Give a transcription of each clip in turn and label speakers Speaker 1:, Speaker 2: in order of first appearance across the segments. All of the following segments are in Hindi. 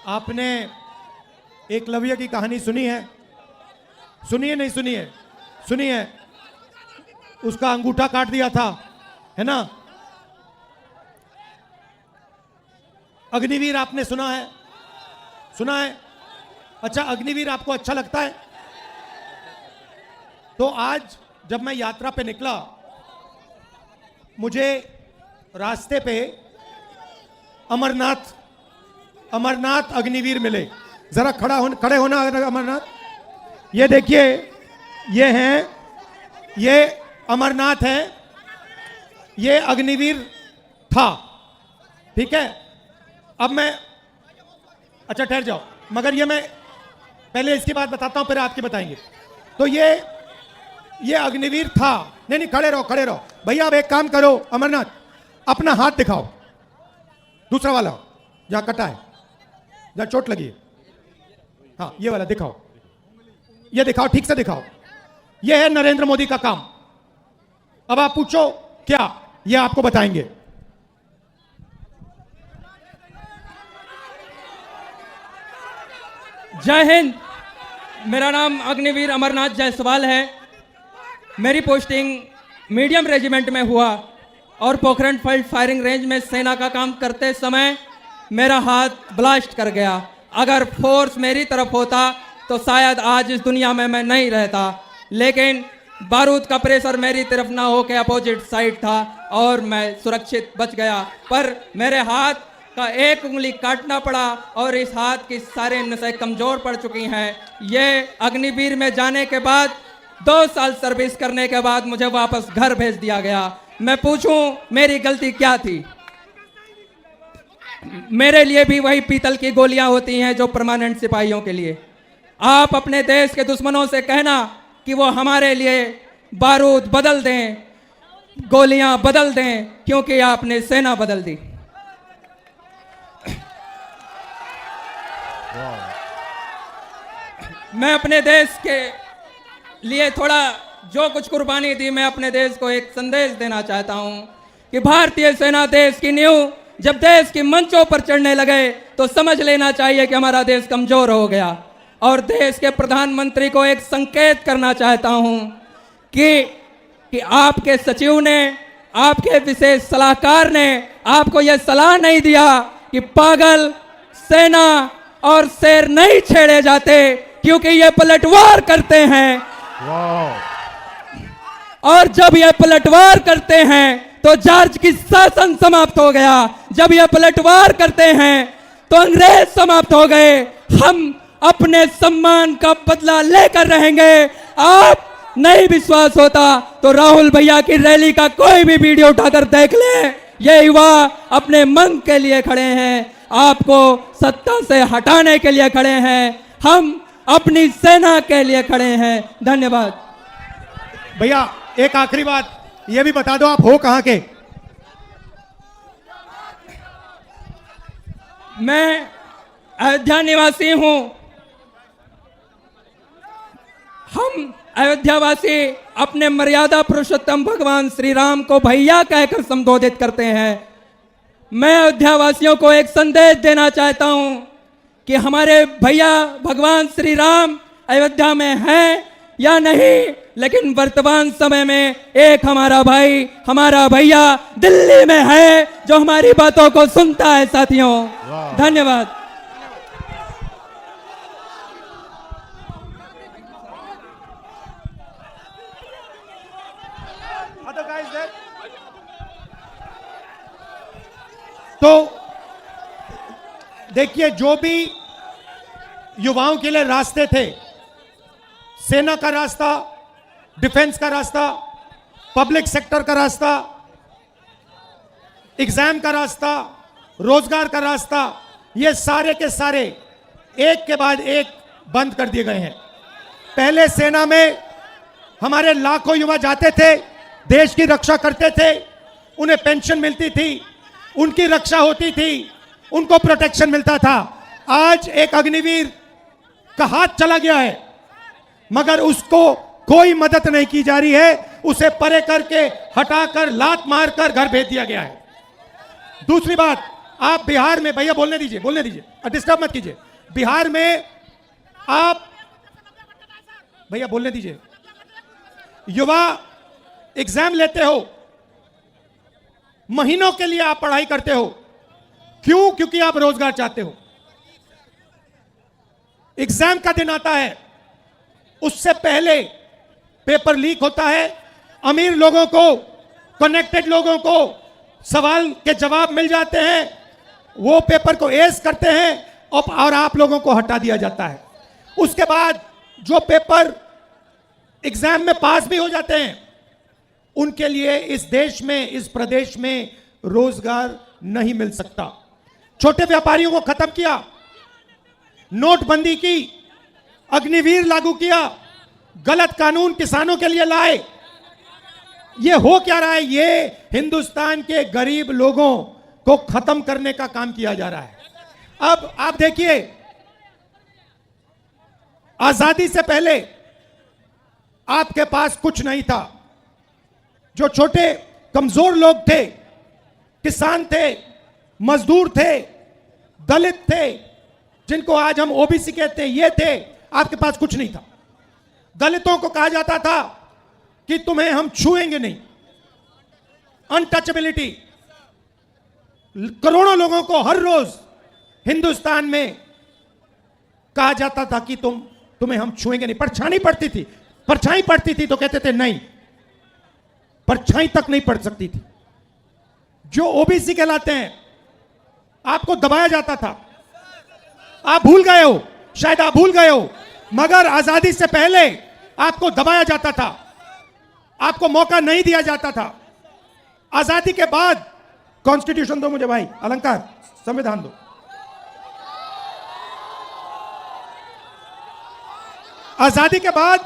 Speaker 1: आपने एकलव्य की कहानी सुनी है? सुनिए नहीं सुनी है? सुनी है। उसका अंगूठा काट दिया था, है ना? अग्निवीर आपने सुना है? सुना है? अच्छा, अग्निवीर आपको अच्छा लगता है? तो आज जब मैं यात्रा पे निकला, मुझे रास्ते पे अमरनाथ अग्निवीर मिले। जरा खड़े होना अमरनाथ। ये देखिए, ये हैं, ये अमरनाथ है, ये अग्निवीर था। ठीक है, अब मैं, अच्छा ठहर जाओ, मगर ये मैं पहले इसकी बात बताता हूं, फिर आपकी बताएंगे। तो ये अग्निवीर था। नहीं, खड़े रहो भैया। अब एक काम करो अमरनाथ, अपना हाथ दिखाओ, दूसरा वाला जहां कटा है, जहां चोट लगी है। हाँ, ये वाला दिखाओ, ये दिखाओ, ठीक से दिखाओ। ये है नरेंद्र मोदी का काम। अब आप पूछो क्या, ये आपको बताएंगे।
Speaker 2: जय हिंद। मेरा नाम अग्निवीर अमरनाथ जायसवाल है। मेरी पोस्टिंग मीडियम रेजिमेंट में हुआ और पोखरण फील्ड फायरिंग रेंज में सेना का काम करते समय मेरा हाथ ब्लास्ट कर गया। अगर फोर्स मेरी तरफ होता तो शायद आज इस दुनिया में मैं नहीं रहता, लेकिन बारूद का प्रेशर मेरी तरफ ना हो के अपोजिट साइड था और मैं सुरक्षित बच गया। पर मेरे हाथ का एक उंगली काटना पड़ा और इस हाथ की सारे नसें कमजोर पड़ चुकी हैं। ये अग्निवीर में जाने के बाद 2 साल सर्विस करने के बाद मुझे वापस घर भेज दिया गया। मैं पूछूं मेरी गलती क्या थी? मेरे लिए भी वही पीतल की गोलियां होती हैं जो परमानेंट सिपाहियों के लिए। आप अपने देश के दुश्मनों से कहना कि वो हमारे लिए बारूद बदल दें, गोलियां बदल दें, क्योंकि आपने सेना बदल दी। मैं अपने देश के लिए थोड़ा जो कुछ कुर्बानी दी, मैं अपने देश को एक संदेश देना चाहता हूं कि भारतीय सेना देश की नींव जब देश की मंचों पर चढ़ने लगे तो समझ लेना चाहिए कि हमारा देश कमजोर हो गया। और देश के प्रधानमंत्री को एक संकेत करना चाहता हूं कि आपके सचिव ने, आपके विशेष सलाहकार ने आपको यह सलाह नहीं दिया कि पागल, सेना और शेर नहीं छेड़े जाते, क्योंकि ये पलटवार करते हैं। और जब ये पलटवार करते हैं तो जॉर्ज की शासन समाप्त हो गया। जब ये पलटवार करते हैं तो अंग्रेज समाप्त हो गए। हम अपने सम्मान का बदला लेकर रहेंगे। आप नहीं विश्वास होता तो राहुल भैया की रैली का कोई भी वीडियो उठाकर देख ले। ये युवा अपने मन के लिए खड़े हैं, आपको सत्ता से हटाने के लिए खड़े हैं। हम अपनी सेना के लिए खड़े हैं। धन्यवाद
Speaker 1: भैया। एक आखिरी बात ये भी बता दो, आप हो कहां के?
Speaker 2: मैं अयोध्या निवासी हूं। हम अयोध्यावासी अपने मर्यादा पुरुषोत्तम भगवान श्री राम को भैया कहकर संबोधित करते हैं। मैं अयोध्यावासियों को एक संदेश देना चाहता हूं कि हमारे भैया भगवान श्री राम अयोध्या में हैं या नहीं, लेकिन वर्तमान समय में एक हमारा भाई, हमारा भैया दिल्ली में है जो हमारी बातों को सुनता है। साथियों, धन्यवाद।
Speaker 1: तो देखिए, जो भी युवाओं के लिए रास्ते थे, सेना का रास्ता, डिफेंस का रास्ता, पब्लिक सेक्टर का रास्ता, एग्जाम का रास्ता, रोजगार का रास्ता, ये सारे के सारे एक के बाद एक बंद कर दिए गए हैं। पहले सेना में हमारे लाखों युवा जाते थे, देश की रक्षा करते थे, उन्हें पेंशन मिलती थी, उनकी रक्षा होती थी, उनको प्रोटेक्शन मिलता था। आज एक अग्निवीर का हाथ चला गया है, मगर उसको कोई मदद नहीं की जा रही है। उसे परे करके, हटाकर, लात मारकर घर भेज दिया गया है। दूसरी बात, आप बिहार में, भैया बोलने दीजिए, डिस्टर्ब मत कीजिए। बिहार में आप, भैया बोलने दीजिए, युवा एग्जाम लेते हो, महीनों के लिए आप पढ़ाई करते हो, क्यों? क्योंकि आप रोजगार चाहते हो। एग्जाम का दिन आता है, उससे पहले पेपर लीक होता है, अमीर लोगों को, कनेक्टेड लोगों को सवाल के जवाब मिल जाते हैं, वो पेपर को एस करते हैं और आप लोगों को हटा दिया जाता है। उसके बाद जो पेपर एग्जाम में पास भी हो जाते हैं, उनके लिए इस देश में, इस प्रदेश में रोजगार नहीं मिल सकता। छोटे व्यापारियों को खत्म किया, नोटबंदी की, अग्निवीर लागू किया, गलत कानून किसानों के लिए लाए। ये हो क्या रहा है? ये हिंदुस्तान के गरीब लोगों को खत्म करने का काम किया जा रहा है। अब आप देखिए, आजादी से पहले आपके पास कुछ नहीं था। जो छोटे कमजोर लोग थे, किसान थे, मजदूर थे, दलित थे, जिनको आज हम ओबीसी कहते हैं, ये थे, आपके पास कुछ नहीं था। दलितों को कहा जाता था कि तुम्हें हम छुएंगे नहीं, अनटचेबिलिटी। करोड़ों लोगों को हर रोज हिंदुस्तान में कहा जाता था कि तुम्हें हम छुएंगे नहीं। परछाई पड़ती थी तो कहते थे नहीं, परछाई तक नहीं पड़ सकती थी। जो ओबीसी कहलाते हैं, आपको दबाया जाता था। आप भूल गए हो, शायद आप भूल गए हो, मगर आजादी से पहले आपको दबाया जाता था, आपको मौका नहीं दिया जाता था। आजादी के बाद, कॉन्स्टिट्यूशन दो मुझे भाई, अलंकार, संविधान दो। आजादी के बाद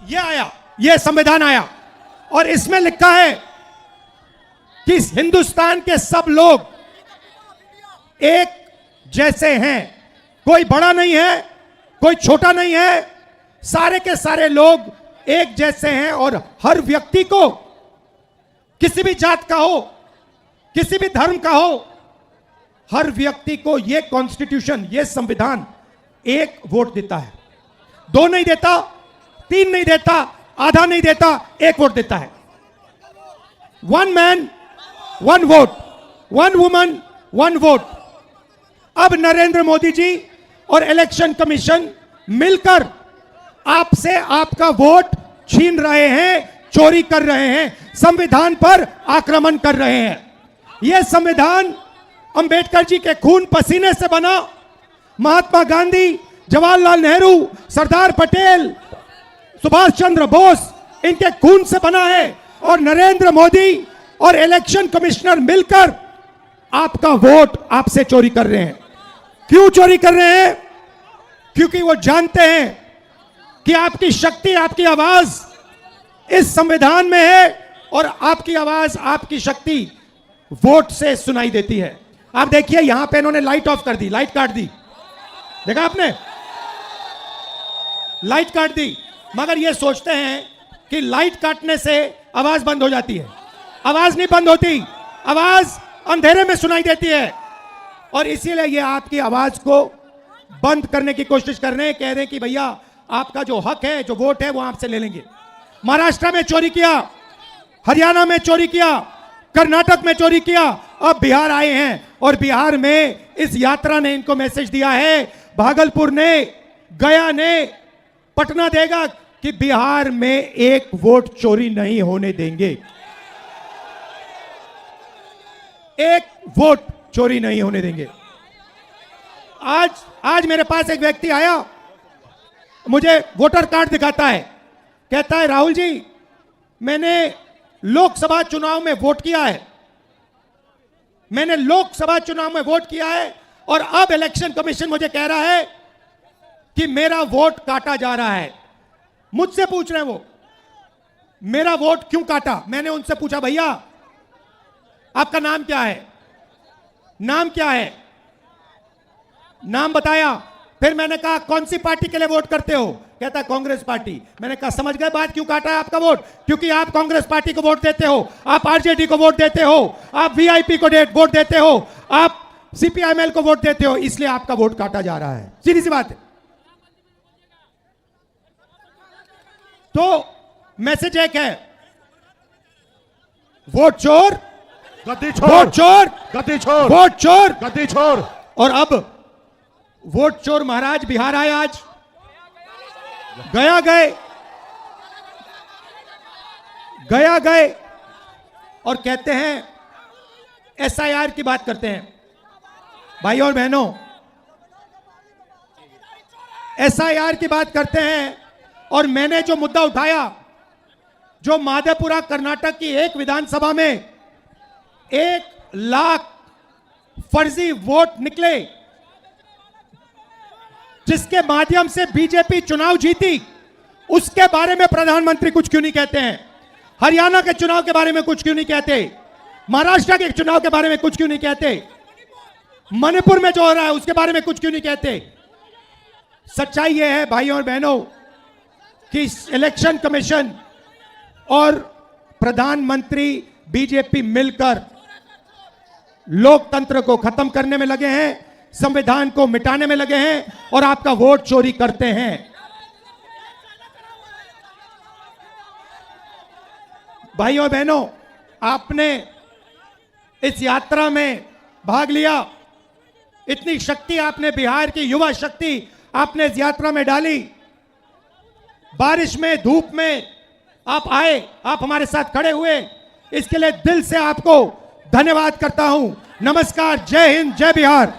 Speaker 1: यह आया, यह संविधान आया, और इसमें लिखा है कि हिंदुस्तान के सब लोग एक जैसे हैं। कोई बड़ा नहीं है, कोई छोटा नहीं है, सारे के सारे लोग एक जैसे हैं। और हर व्यक्ति को, किसी भी जात का हो, किसी भी धर्म का हो, हर व्यक्ति को यह कॉन्स्टिट्यूशन, यह संविधान एक वोट देता है। 2 नहीं देता, 3 नहीं देता, आधा नहीं देता, 1 वोट देता है। 1 मैन 1 वोट, 1 वुमन 1 वोट। अब नरेंद्र मोदी जी और इलेक्शन कमीशन मिलकर आपसे आपका वोट छीन रहे हैं, चोरी कर रहे हैं, संविधान पर आक्रमण कर रहे हैं। यह संविधान अंबेडकर जी के खून पसीने से बना, महात्मा गांधी, जवाहरलाल नेहरू, सरदार पटेल, सुभाष चंद्र बोस, इनके खून से बना है। और नरेंद्र मोदी और इलेक्शन कमिश्नर मिलकर आपका वोट आपसे चोरी कर रहे हैं। क्यों चोरी कर रहे हैं? क्योंकि वो जानते हैं कि आपकी शक्ति, आपकी आवाज इस संविधान में है, और आपकी आवाज, आपकी शक्ति वोट से सुनाई देती है। आप देखिए, यहां पे इन्होंने लाइट ऑफ कर दी, लाइट काट दी, देखा आपने? लाइट काट दी, मगर ये सोचते हैं कि लाइट काटने से आवाज बंद हो जाती है। आवाज नहीं बंद होती, आवाज अंधेरे में सुनाई देती है। और इसीलिए ये आपकी आवाज को बंद करने की कोशिश कर रहे हैं, कह रहे हैं कि भैया आपका जो हक है, जो वोट है, वो आपसे ले लेंगे। महाराष्ट्र में चोरी किया, हरियाणा में चोरी किया, कर्नाटक में चोरी किया, अब बिहार आए हैं, और बिहार में इस यात्रा ने इनको मैसेज दिया है, भागलपुर ने, गया ने, पटना देगा कि बिहार में 1 वोट चोरी नहीं होने देंगे। 1 वोट चोरी नहीं होने देंगे। आज मेरे पास एक व्यक्ति आया, मुझे वोटर कार्ड दिखाता है, कहता है राहुल जी, मैंने लोकसभा चुनाव में वोट किया है, मैंने लोकसभा चुनाव में वोट किया है, और अब इलेक्शन कमीशन मुझे कह रहा है कि मेरा वोट काटा जा रहा है। मुझसे पूछ रहे हैं वो, मेरा वोट क्यों काटा? मैंने उनसे पूछा, भैया आपका नाम क्या है? नाम क्या है? नाम बताया, फिर मैंने कहा कौन सी पार्टी के लिए वोट करते हो? कहता कांग्रेस पार्टी। मैंने कहा समझ गए बात, क्यों काटा है आपका वोट? क्योंकि आप कांग्रेस पार्टी को वोट देते हो, आप आरजेडी को वोट देते हो, आप वीआईपी को वोट देते हो, आप सीपीआईएमएल को वोट देते हो, इसलिए आपका वोट काटा जा रहा है। सीधी सी बात है। तो मैसेज एक है, वोट चोर,
Speaker 3: गद्दी छोड़,
Speaker 1: वोट चोर,
Speaker 3: गद्दी छोड़,
Speaker 1: वोट चोर,
Speaker 3: गद्दी छोड़।
Speaker 1: और अब वोट चोर महाराज बिहार आए, आज गया गए, गया गए और कहते हैं एसआईआर की बात करते हैं। भाइयों और बहनों, एसआईआर की बात करते हैं। और मैंने जो मुद्दा उठाया, जो माधेपुरा कर्नाटक की एक विधानसभा में 1 लाख फर्जी वोट निकले, जिसके माध्यम से बीजेपी चुनाव जीती, उसके बारे में प्रधानमंत्री कुछ क्यों नहीं कहते हैं? हरियाणा के चुनाव के बारे में कुछ क्यों नहीं कहते? महाराष्ट्र के चुनाव के बारे में कुछ क्यों नहीं कहते? मणिपुर में जो हो रहा है उसके बारे में कुछ क्यों नहीं कहते? सच्चाई यह है भाइयों और बहनों कि इलेक्शन कमीशन और प्रधानमंत्री बीजेपी मिलकर लोकतंत्र को खत्म करने में लगे हैं, संविधान को मिटाने में लगे हैं और आपका वोट चोरी करते हैं। भाइयों और बहनों, आपने इस यात्रा में भाग लिया, इतनी शक्ति आपने, बिहार की युवा शक्ति आपने इस यात्रा में डाली। बारिश में, धूप में आप आए, आप हमारे साथ खड़े हुए, इसके लिए दिल से आपको धन्यवाद करता हूं। नमस्कार, जय हिंद, जय बिहार।